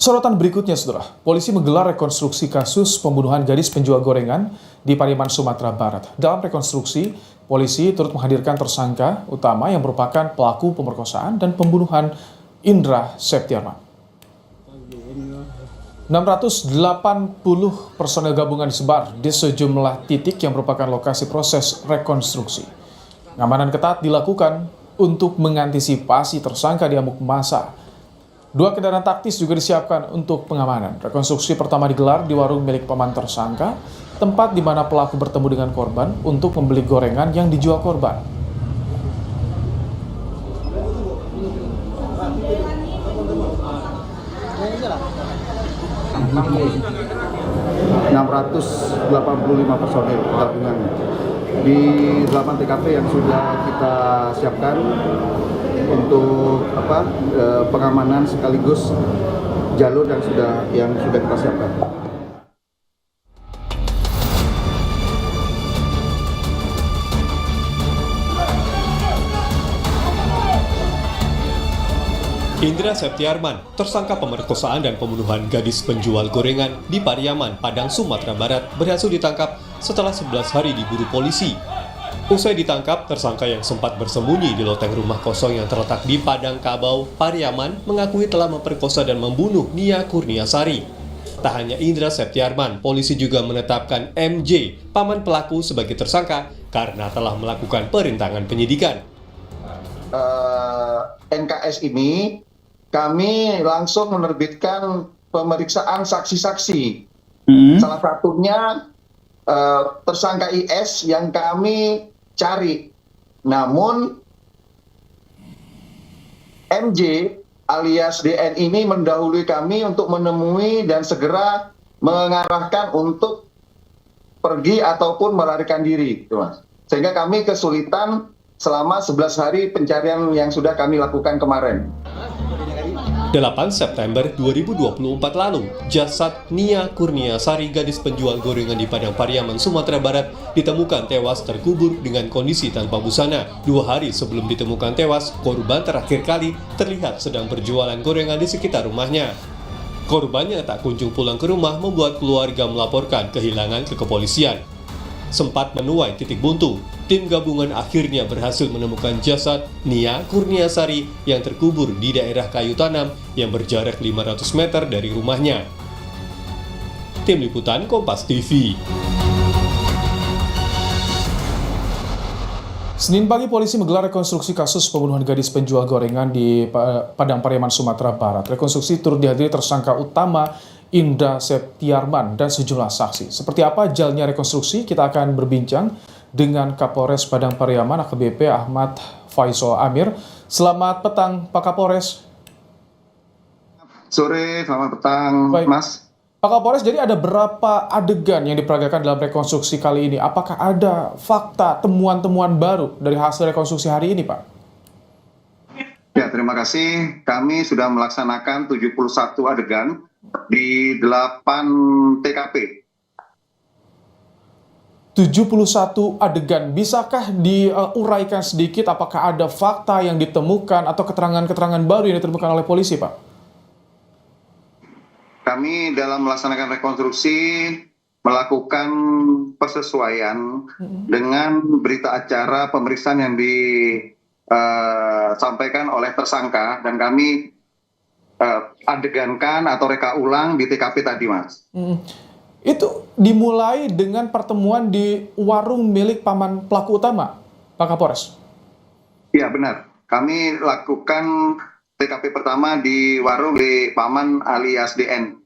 Sorotan berikutnya, Saudara. Polisi menggelar rekonstruksi kasus pembunuhan gadis penjual gorengan di Pariaman, Sumatera Barat. Dalam rekonstruksi, polisi turut menghadirkan tersangka utama yang merupakan pelaku pemerkosaan dan pembunuhan Indra Septiarman. 680 personel gabungan disebar di sejumlah titik yang merupakan lokasi proses rekonstruksi. Pengamanan ketat dilakukan untuk mengantisipasi tersangka diamuk massa. 2 kendaraan taktis juga disiapkan untuk pengamanan. Rekonstruksi pertama digelar di warung milik paman tersangka, tempat di mana pelaku bertemu dengan korban untuk membeli gorengan yang dijual korban. ...685 personil gabungan di 8 TKP yang sudah kita siapkan untuk pengamanan sekaligus jalur yang sudah kita siapkan. Indra Septiarman, tersangka pemerkosaan dan pembunuhan gadis penjual gorengan di Pariaman, Padang, Sumatera Barat, berhasil ditangkap setelah 11 hari diburu polisi. Usai ditangkap, tersangka yang sempat bersembunyi di loteng rumah kosong yang terletak di Padang Kabau, Pariaman, mengakui telah memperkosa dan membunuh Nia Kurniasari. Tak hanya Indra Septiarman, polisi juga menetapkan MJ, paman pelaku, sebagai tersangka karena telah melakukan perintangan penyidikan. NKS ini kami langsung menerbitkan pemeriksaan saksi-saksi. Salah satunya tersangka IS yang kami cari. Namun MJ alias DN ini mendahului kami untuk menemui dan segera mengarahkan untuk pergi ataupun melarikan diri, sehingga kami kesulitan selama 11 hari pencarian yang sudah kami lakukan kemarin. 8 September 2024 lalu, jasad Nia Kurniasari, gadis penjual gorengan di Padang Pariaman, Sumatera Barat, ditemukan tewas terkubur dengan kondisi tanpa busana. 2 hari sebelum ditemukan tewas, korban terakhir kali terlihat sedang berjualan gorengan di sekitar rumahnya. Korban yang tak kunjung pulang ke rumah membuat keluarga melaporkan kehilangan ke kepolisian. Sempat menuai titik buntu, tim gabungan akhirnya berhasil menemukan jasad Nia Kurniasari yang terkubur di daerah kayu tanam yang berjarak 500 meter dari rumahnya. Tim Liputan Kompas TV. Senin pagi, polisi menggelar rekonstruksi kasus pembunuhan gadis penjual gorengan di Padang Pariaman, Sumatera Barat. Rekonstruksi turut dihadiri tersangka utama Indra Septiarman dan sejumlah saksi. Seperti apa jalannya rekonstruksi? Kita akan berbincang dengan Kapolres Padang Pariaman AKBP Ahmad Faisal Amir. Selamat petang, Pak Kapolres. Sore, selamat petang. Baik, Mas. Pak Kapolres, jadi ada berapa adegan yang diperagakan dalam rekonstruksi kali ini? Apakah ada fakta, temuan-temuan baru dari hasil rekonstruksi hari ini, Pak? Ya, terima kasih. Kami sudah melaksanakan 71 adegan di 8 TKP. 71 adegan. Bisakah diuraikan sedikit apakah ada fakta yang ditemukan atau keterangan-keterangan baru yang ditemukan oleh polisi, Pak? Kami dalam melaksanakan rekonstruksi melakukan persesuaian dengan berita acara pemeriksaan yang disampaikan oleh tersangka, dan kami adegankan atau reka ulang di TKP tadi, Mas. Itu dimulai dengan pertemuan di warung milik paman pelaku utama, Pak Kapolres? Iya, benar. Kami lakukan TKP pertama di warung milik paman alias DN.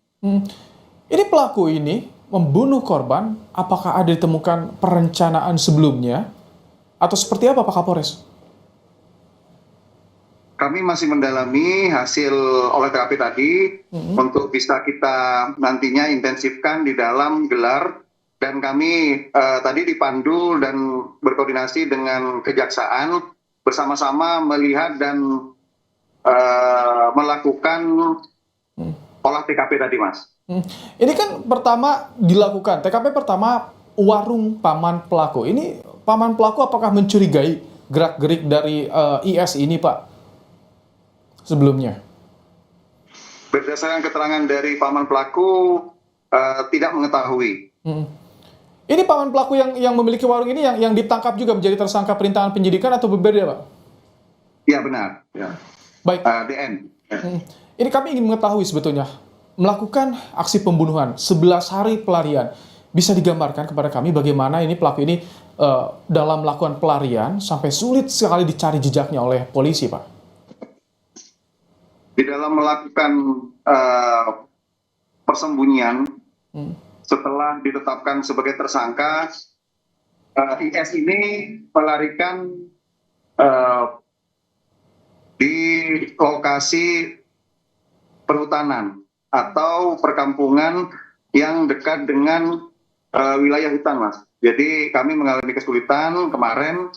Ini pelaku ini membunuh korban, apakah ada ditemukan perencanaan sebelumnya? Atau seperti apa, Pak Kapolres? Kami masih mendalami hasil olah TKP tadi untuk bisa kita nantinya intensifkan di dalam gelar, dan kami tadi dipandu dan berkoordinasi dengan kejaksaan bersama-sama melihat dan melakukan olah TKP tadi, Mas. Ini kan pertama dilakukan, TKP pertama warung paman pelaku. Ini paman pelaku apakah mencurigai gerak-gerik dari IS ini, Pak? Sebelumnya? Berdasarkan keterangan dari paman pelaku, tidak mengetahui. Ini paman pelaku yang memiliki warung ini yang ditangkap juga menjadi tersangka perintangan penyidikan atau berbeda, Pak? Ya benar. Ya. Baik. DN. Ya. Ini kami ingin mengetahui sebetulnya, melakukan aksi pembunuhan 11 hari pelarian. Bisa digambarkan kepada kami bagaimana ini pelaku ini dalam melakukan pelarian sampai sulit sekali dicari jejaknya oleh polisi, Pak? Di dalam melakukan persembunyian, setelah ditetapkan sebagai tersangka, IS ini melarikan di lokasi perhutanan atau perkampungan yang dekat dengan wilayah hutan, Mas. Jadi kami mengalami kesulitan kemarin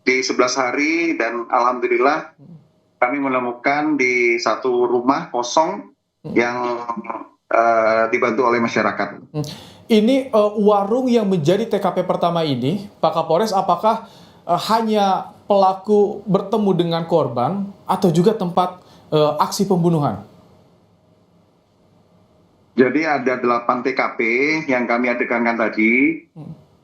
di 11 hari dan alhamdulillah kami menemukan di satu rumah kosong yang dibantu oleh masyarakat. Ini warung yang menjadi TKP pertama ini, Pak Kapolres, apakah hanya pelaku bertemu dengan korban atau juga tempat aksi pembunuhan? Jadi ada 8 TKP yang kami adegankan tadi.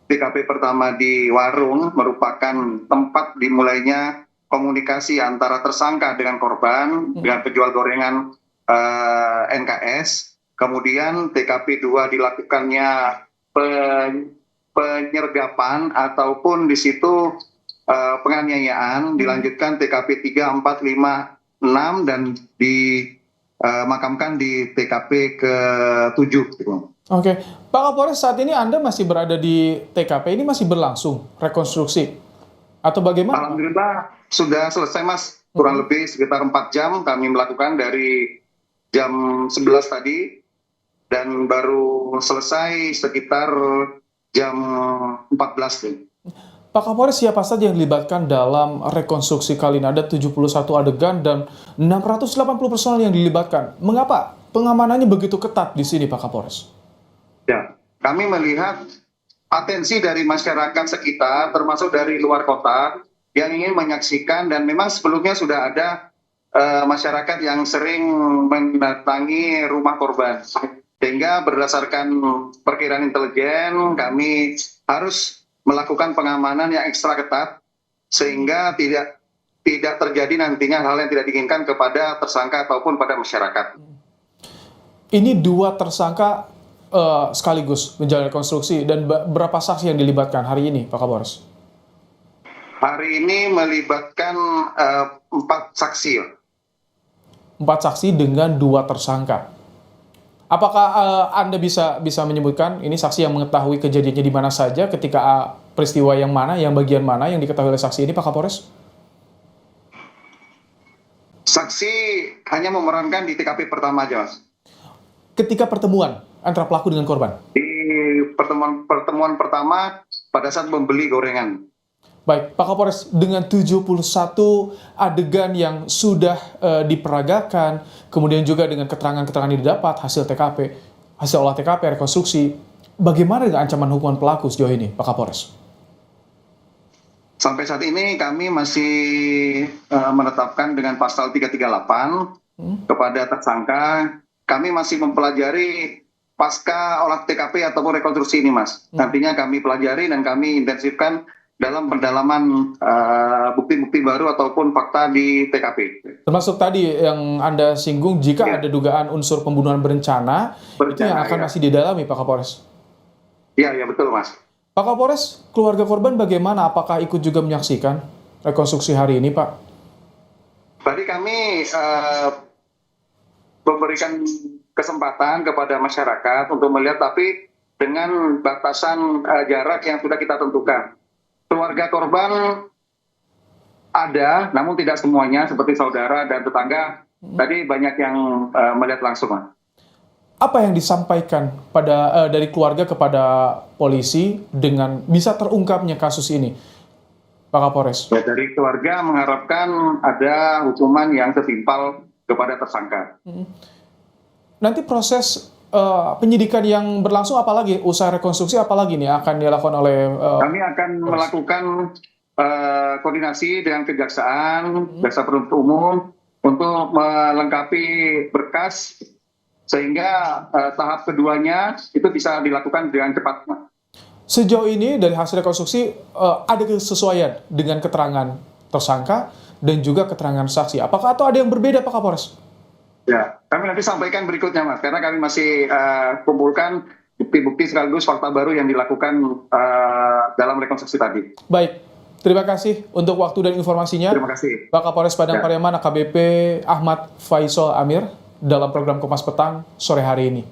TKP pertama di warung merupakan tempat dimulainya komunikasi antara tersangka dengan korban, dengan penjual gorengan NKS. Kemudian TKP 2 dilakukannya penyergapan ataupun di situ penganiayaan. Dilanjutkan TKP 3, 4, 5, 6 dan dimakamkan di TKP ke-7. Oke, Pak Kapolres, saat ini Anda masih berada di TKP, ini masih berlangsung rekonstruksi atau bagaimana? Alhamdulillah sudah selesai, Mas. Kurang lebih sekitar 4 jam kami melakukan dari jam 11 tadi dan baru selesai sekitar jam 14. Pak Kapolres, siapa saja yang dilibatkan dalam rekonstruksi kali ini? Ada 71 adegan dan 680 personel yang dilibatkan. Mengapa pengamanannya begitu ketat di sini, Pak Kapolres? Ya, kami melihat atensi dari masyarakat sekitar, termasuk dari luar kota, yang ingin menyaksikan, dan memang sebelumnya sudah ada masyarakat yang sering mendatangi rumah korban. Sehingga berdasarkan perkiraan intelijen, kami harus melakukan pengamanan yang ekstra ketat, sehingga tidak terjadi nantinya hal yang tidak diinginkan kepada tersangka ataupun pada masyarakat. Ini 2 tersangka sekaligus menjalani rekonstruksi, dan berapa saksi yang dilibatkan hari ini, Pak Kapolres? Hari ini melibatkan 4 saksi. 4 saksi dengan 2 tersangka. Apakah Anda bisa menyebutkan ini saksi yang mengetahui kejadiannya di mana saja, ketika peristiwa yang mana, yang bagian mana yang diketahui oleh saksi ini, Pak Kapolres? Saksi hanya memerankan di TKP pertama aja, Mas. Ketika pertemuan antara pelaku dengan korban? Di pertemuan pertama pada saat membeli gorengan. Baik, Pak Kapolres, dengan 71 adegan yang sudah diperagakan, kemudian juga dengan keterangan-keterangan yang didapat, hasil TKP, hasil olah TKP, rekonstruksi, bagaimana dengan ancaman hukuman pelaku sejauh ini, Pak Kapolres? Sampai saat ini kami masih menetapkan dengan pasal 338 kepada tersangka. Kami masih mempelajari pasca olah TKP ataupun rekonstruksi ini, Mas. Nantinya kami pelajari dan kami intensifkan dalam pendalaman bukti-bukti baru ataupun fakta di TKP. Termasuk tadi yang Anda singgung, jika ada dugaan unsur pembunuhan berencana, itu yang akan masih didalami, Pak Kapolres? Iya, betul, Mas. Pak Kapolres, keluarga korban bagaimana? Apakah ikut juga menyaksikan rekonstruksi hari ini, Pak? Tadi kami memberikan kesempatan kepada masyarakat untuk melihat, tapi dengan batasan jarak yang sudah kita tentukan. Keluarga korban ada, namun tidak semuanya, seperti saudara dan tetangga. Tadi banyak yang melihat langsung, Mas. Apa yang disampaikan dari keluarga kepada polisi dengan bisa terungkapnya kasus ini, Pak Kapolres? Ya, dari keluarga mengharapkan ada hukuman yang setimpal kepada tersangka. Nanti proses penyidikan yang berlangsung apalagi, usaha rekonstruksi apalagi nih akan dilakukan oleh kami akan melakukan koordinasi dengan kejaksaan, jaksa penuntut umum, untuk melengkapi berkas sehingga tahap keduanya itu bisa dilakukan dengan cepat, Mas. Sejauh ini dari hasil rekonstruksi ada kesesuaian dengan keterangan tersangka dan juga keterangan saksi. Apakah atau ada yang berbeda Pak Kapolres? Ya, kami nanti sampaikan berikutnya, Mas, karena kami masih kumpulkan bukti-bukti sekaligus fakta baru yang dilakukan dalam rekonstruksi tadi. Baik, terima kasih untuk waktu dan informasinya. Terima kasih. Pak Kapolres Padang Ya. Pariaman AKBP Ahmad Faisal Amir dalam program Kompas Petang sore hari ini.